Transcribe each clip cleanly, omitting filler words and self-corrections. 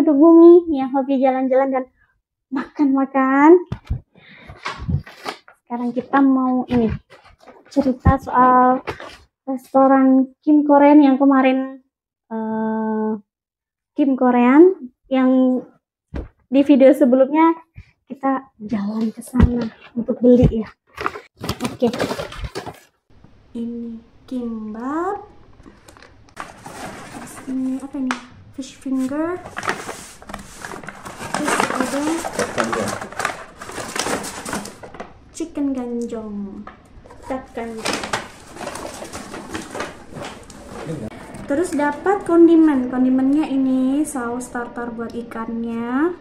penduduk bumi yang hobi jalan-jalan dan makan-makan. Sekarang kita mau ini cerita soal restoran Kim Korean yang kemarin Kim Korean yang di video sebelumnya kita jalan ke sana untuk beli ya. Oke. Ini kimbap. Terus ini apa ini? Fish finger. Terus ada chicken ganjong. Terus dapat kondimennya ini saus tartar buat ikannya.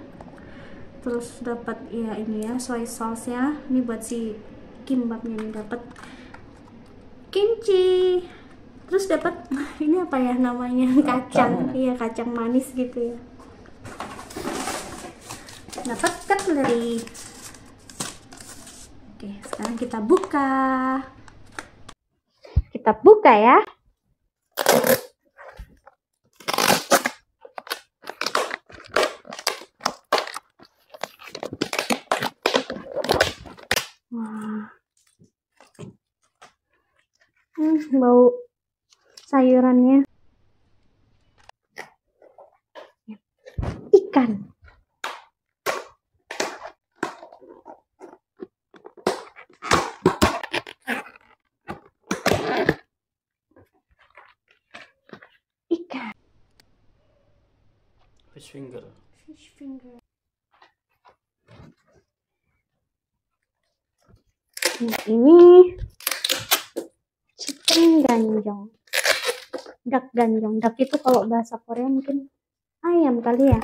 Terus dapat ya ini ya soy sauce ya. Ini buat si kimbapnya nih, dapat kimchi. Terus dapat ini apa ya namanya, kacang. Iya, kacang manis gitu ya. Dapat cutlery. Oke, sekarang kita buka. Kita buka ya. Wah. Bau sayurannya. Ikan. Ikan. Fish finger. Fish finger. Nah, ini chicken ganjong. Dak ganjong. Dak itu kalau bahasa Korea mungkin ayam kali ya.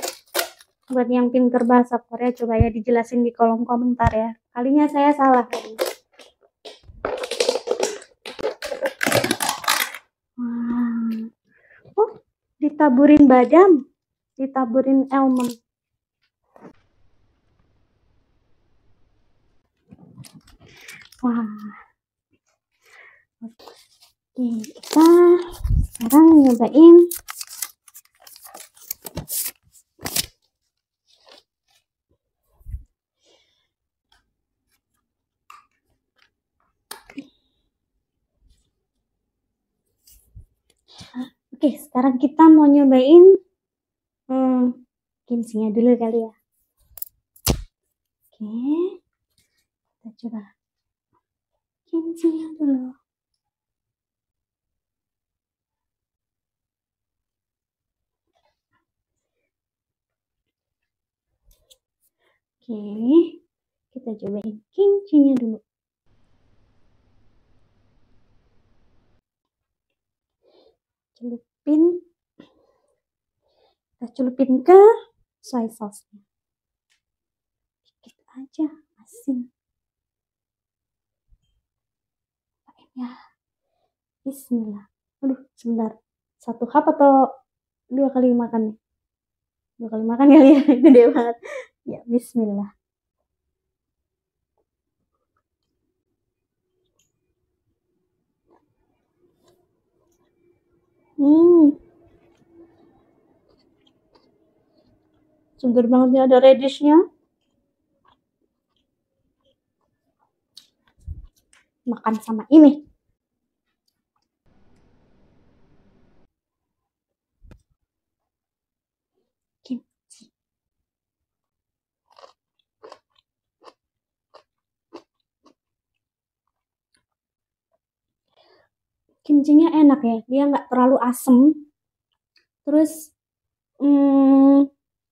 Buat yang pinter bahasa Korea coba ya dijelasin di kolom komentar ya. Kalinya saya salah. Oh, ditaburin badam, ditaburin almond. Wah. Oke, kita sekarang nyobain Oke, sekarang kita mau nyobain kimchinya dulu kali ya. Oke, kita coba kimchinya dulu. Oke, kita cobain kimchinya dulu. Kita celupin ke soy sauce-nya. Dikit aja, asin. Ya, bismillah. Aduh, sebentar. 1 cup atau 2 kali makan nih? 2 kali makan kali ya, gede banget. Ya, bismillah. Seger banget ya, ada redishnya. Makan sama ini. Kimchi. Kimchinya enak ya, dia nggak terlalu asem. Terus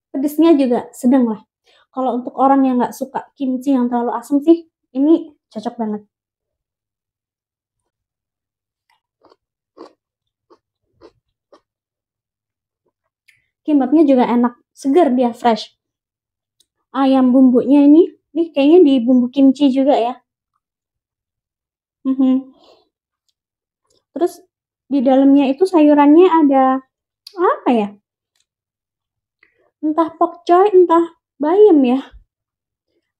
pedesnya juga sedang lah. Kalau untuk orang yang nggak suka kimchi yang terlalu asam sih, ini cocok banget. Kimbapnya juga enak, segar dia, fresh. Ayam bumbunya ini kayaknya di bumbu kimchi juga ya. Terus di dalamnya itu sayurannya ada apa ya? Entah pokcoy, entah bayam ya.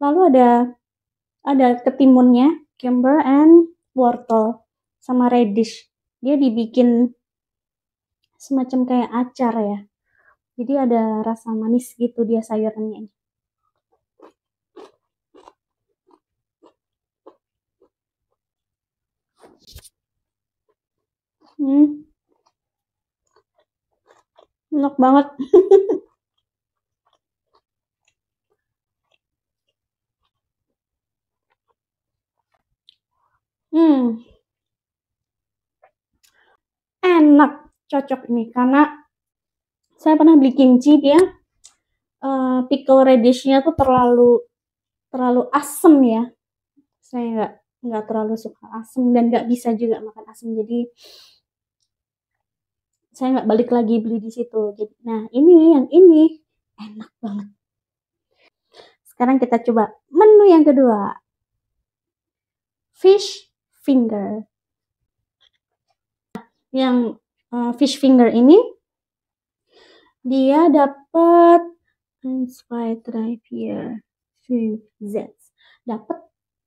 Lalu ada ketimunnya, cucumber and wortel sama radish. Dia dibikin semacam kayak acar ya. Jadi ada rasa manis gitu dia sayurannya ini. Enak banget. Enak, cocok ini karena saya pernah beli kimchi, dia pickle radishnya tuh terlalu asem ya. Saya nggak terlalu suka asem dan nggak bisa juga makan asem, jadi saya nggak balik lagi beli di situ. Jadi, nah yang ini enak banget. Sekarang kita coba menu yang kedua, fish finger. Yang fish finger ini dia dapat 1, 2, 3, 4, 5, 6 dapat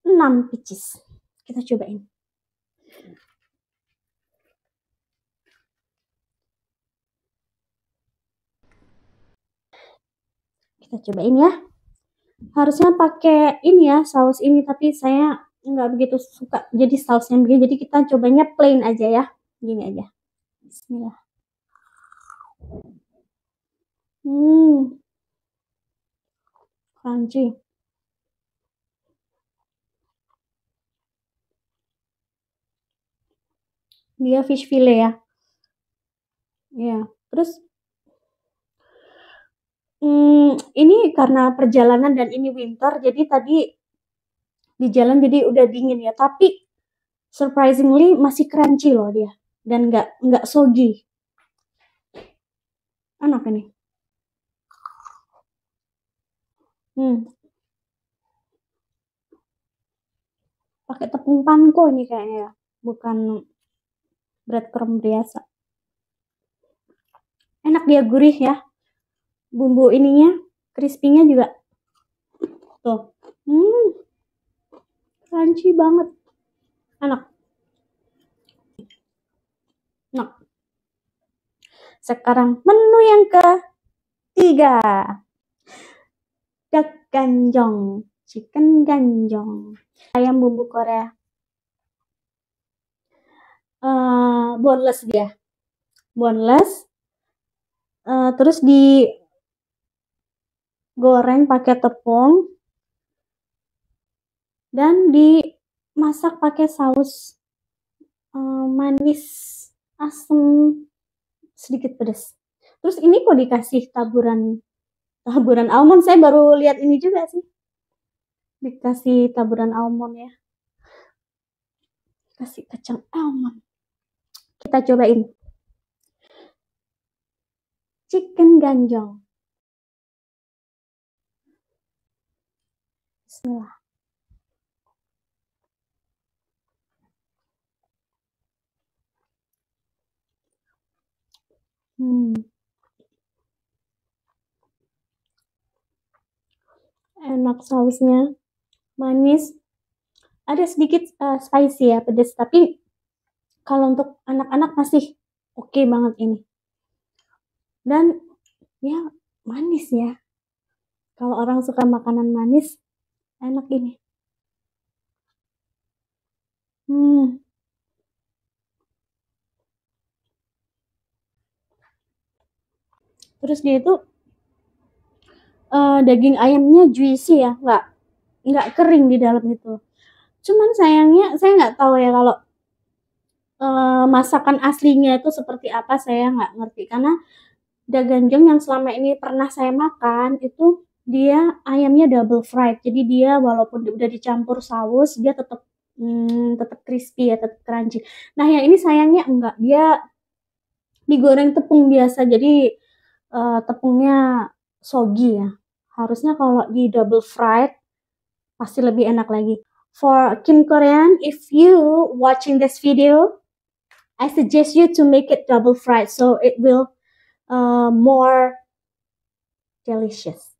6 pieces. Kita cobain. Kita cobain ya. Harusnya pakai ini ya, saus ini, tapi saya nggak begitu suka jadi sausnya begini, jadi kita cobanya plain aja ya, gini aja. Bismillah. Crunchy. Dia fish fillet ya. Ya, terus ini karena perjalanan dan ini winter, jadi tadi di jalan jadi udah dingin ya, tapi surprisingly masih crunchy loh dia, dan nggak soggy. Enak ini. Pakai tepung panko ini kayaknya ya, bukan breadcrumb biasa. Enak, dia gurih ya. Bumbu ininya, crispy-nya juga. Tuh. Crunchy banget. Enak. Enak. Sekarang menu yang ketiga. Dak ganjong, chicken ganjong. Ayam bumbu Korea. Boneless dia. Boneless. Terus digoreng pakai tepung dan dimasak pakai saus manis, asam, sedikit pedas. Terus ini kok dikasih taburan almond. Saya baru lihat ini juga sih, dikasih taburan almond ya, kasih kacang almond. Kita cobain chicken ganjong. Bismillah. Enak, sausnya manis, ada sedikit spicy ya, pedas, tapi kalau untuk anak-anak masih oke banget ini. Dan ya manis ya, kalau orang suka makanan manis, enak ini. Terus dia itu daging ayamnya juicy ya, nggak kering di dalam itu. Cuman sayangnya saya nggak tahu ya kalau masakan aslinya itu seperti apa, saya nggak ngerti, karena daganjong yang selama ini pernah saya makan itu dia ayamnya double fried, jadi dia walaupun udah dicampur saus dia tetap crispy ya, tetap crunchy. Nah yang ini sayangnya enggak, dia digoreng tepung biasa, jadi tepungnya soggy ya. Harusnya kalau di double fried pasti lebih enak lagi. For Kim Korean, if you watching this video, I suggest you to make it double fried so it will more delicious.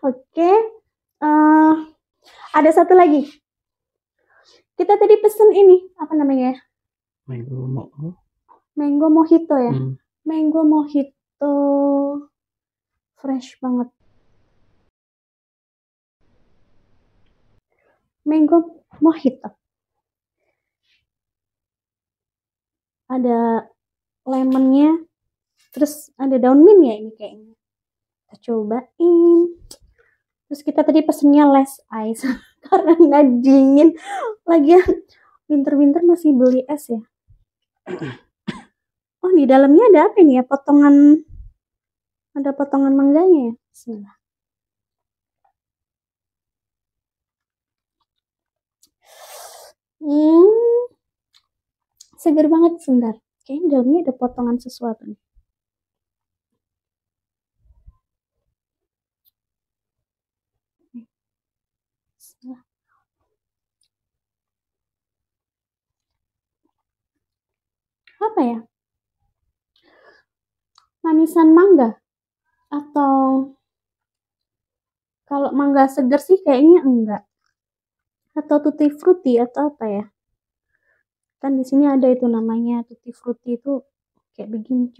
Oke. Ada satu lagi. Kita tadi pesen ini, apa namanya? Mango mojito ya. Mango mojito. Fresh banget. Mango mojito. Ada lemonnya. Terus ada daun mint ya ini kayaknya. Kita cobain. Terus kita tadi pesennya less ice. Karena nggak dingin. Lagian winter-winter masih beli es ya. Oh, di dalamnya ada apa ini ya? Ada potongan mangganya ya. Bismillah. Seger banget sebentar. Kayaknya di dalamnya ada potongan sesuatu nih. Bismillah. Apa ya? Manisan mangga atau kalau mangga segar sih kayaknya enggak. Atau tutti frutti atau apa ya? Kan di sini ada itu namanya tutti frutti itu kayak begini.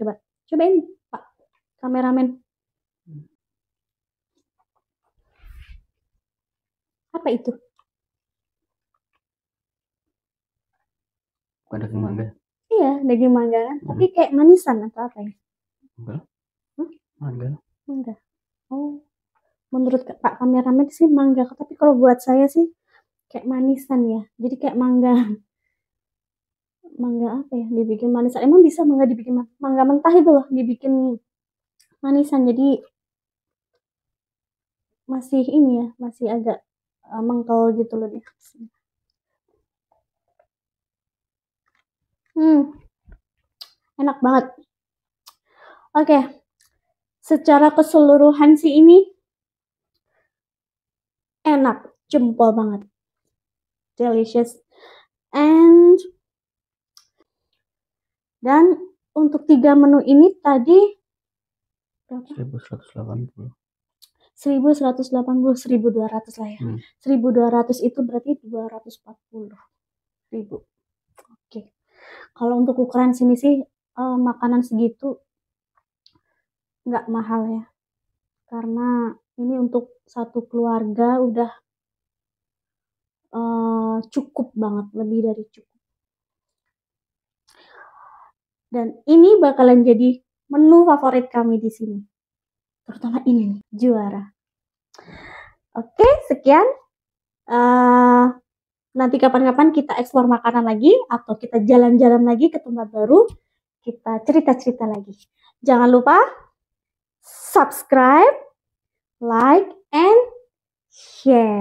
Cobain Pak kameramen. Apa itu? Bukan daging mangga. Iya, daging mangga kan. Tapi kayak manisan atau apa ya? Enggak. Mangga. Mangga. Oh, menurut Pak kameramen sih mangga. Tapi kalau buat saya sih kayak manisan ya. Jadi kayak mangga apa ya? Dibikin manisan. Emang bisa mangga dibikin mangga mentah itu loh dibikin manisan. Jadi masih ini ya, masih agak mengkel gitu loh dia. Enak banget. Oke. Secara keseluruhan sih ini enak, jempol banget. Delicious. Dan untuk 3 menu ini tadi berapa? 1180. 1180, 1200 lah ya. 1200 itu berarti 240.000. Oke. Kalau untuk ukuran sini sih makanan segitu nggak mahal ya. Karena ini untuk satu keluarga udah cukup banget, lebih dari cukup. Dan ini bakalan jadi menu favorit kami di sini. Terutama ini nih, juara. Oke, sekian. Nanti kapan-kapan kita eksplor makanan lagi atau kita jalan-jalan lagi ke tempat baru. Kita cerita-cerita lagi. Jangan lupa subscribe, like, and share.